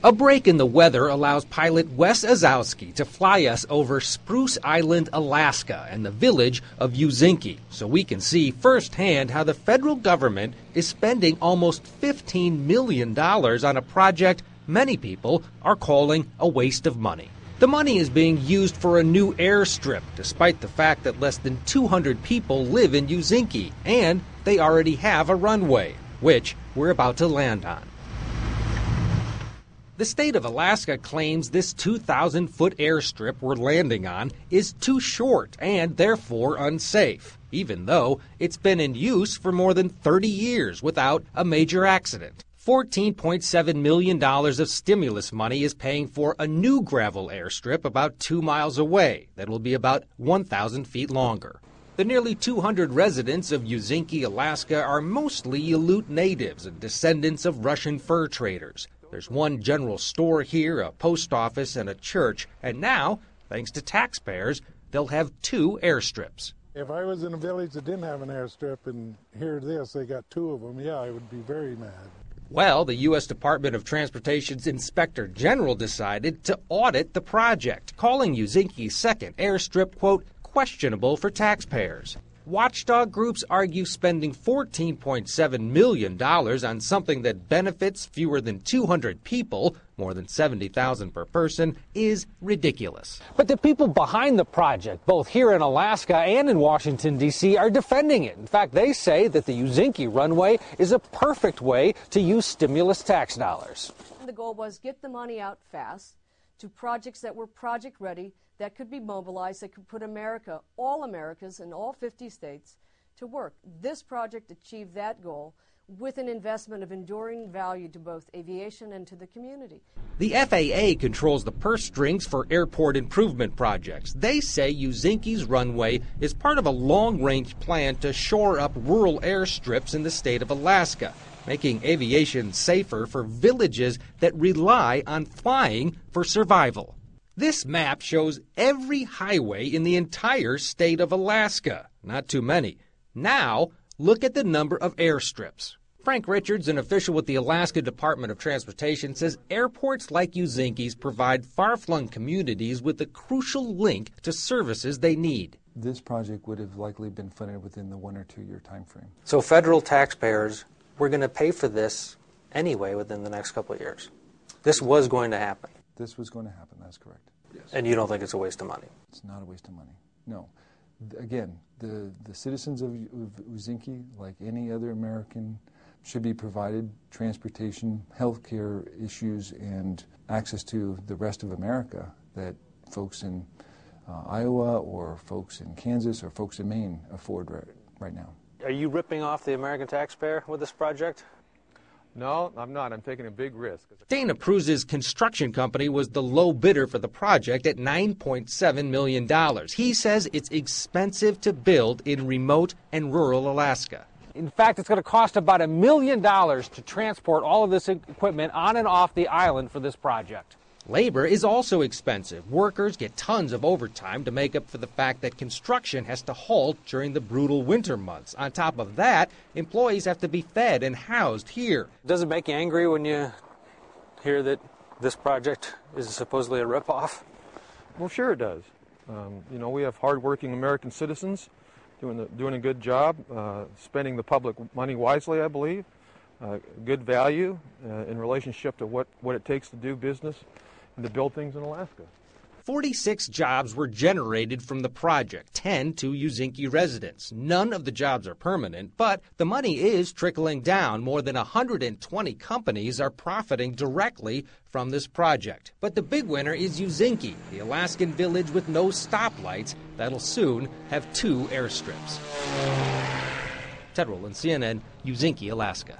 A break in the weather allows pilot Wes Ozowski to fly us over Spruce Island, Alaska, and the village of Uzinki, so we can see firsthand how the federal government is spending almost $15 million on a project many people are calling a waste of money. The money is being used for a new airstrip, despite the fact that less than 200 people live in Uzinki, and they already have a runway, which we're about to land on. The state of Alaska claims this 2,000-foot airstrip we're landing on is too short and therefore unsafe, even though it's been in use for more than 30 years without a major accident. $14.7 million of stimulus money is paying for a new gravel airstrip about 2 miles away that will be about 1,000 feet longer. The nearly 200 residents of Uzinki, Alaska are mostly Aleut natives and descendants of Russian fur traders. There's one general store here, a post office, and a church, and now, thanks to taxpayers, they'll have 2 airstrips. If I was in a village that didn't have an airstrip and hear this, they got 2 of them, yeah, I would be very mad. Well, the U.S. Department of Transportation's Inspector General decided to audit the project, calling Uzinki's second airstrip, quote, questionable for taxpayers. Watchdog groups argue spending $14.7 million on something that benefits fewer than 200 people, more than 70,000 per person, is ridiculous. But the people behind the project, both here in Alaska and in Washington, D.C., are defending it. In fact, they say that the Uzinki runway is a perfect way to use stimulus tax dollars. The goal was get the money out fast to projects that were project ready, that could be mobilized, that could put America, all Americas in all 50 states, to work. This project achieved that goal with an investment of enduring value to both aviation and to the community. The FAA controls the purse strings for airport improvement projects. They say Uzinki's runway is part of a long-range plan to shore up rural airstrips in the state of Alaska, making aviation safer for villages that rely on flying for survival. This map shows every highway in the entire state of Alaska. Not too many. Now, look at the number of airstrips. Frank Richards, an official with the Alaska Department of Transportation, says airports like Uzinki's provide far-flung communities with a crucial link to services they need. This project would have likely been funded within the 1 or 2 year time frame. So federal taxpayers were going to pay for this anyway within the next couple of years. This was going to happen. This was going to happen, that's correct. Yes. And you don't think it's a waste of money? It's not a waste of money, no. Again, the citizens of Uzinki, like any other American, should be provided transportation, health care issues, and access to the rest of America that folks in Iowa or folks in Kansas or folks in Maine afford right now. Are you ripping off the American taxpayer with this project? No, I'm not. I'm taking a big risk. Dana Pruz's construction company was the low bidder for the project at $9.7 million. He says it's expensive to build in remote and rural Alaska. In fact, it's going to cost about $1 million to transport all of this equipment on and off the island for this project. Labor is also expensive. Workers get tons of overtime to make up for the fact that construction has to halt during the brutal winter months. On top of that, employees have to be fed and housed here. Does it make you angry when you hear that this project is supposedly a ripoff? Well, sure it does. You know, we have hardworking American citizens doing a good job, spending the public money wisely, I believe. Good value in relationship to what it takes to do business and to build things in Alaska. 46 jobs were generated from the project, 10 to Uzinki residents. None of the jobs are permanent, but the money is trickling down. More than 120 companies are profiting directly from this project. But the big winner is Uzinki, the Alaskan village with no stoplights that'll soon have 2 airstrips. Ted Rowland, CNN, Uzinki, Alaska.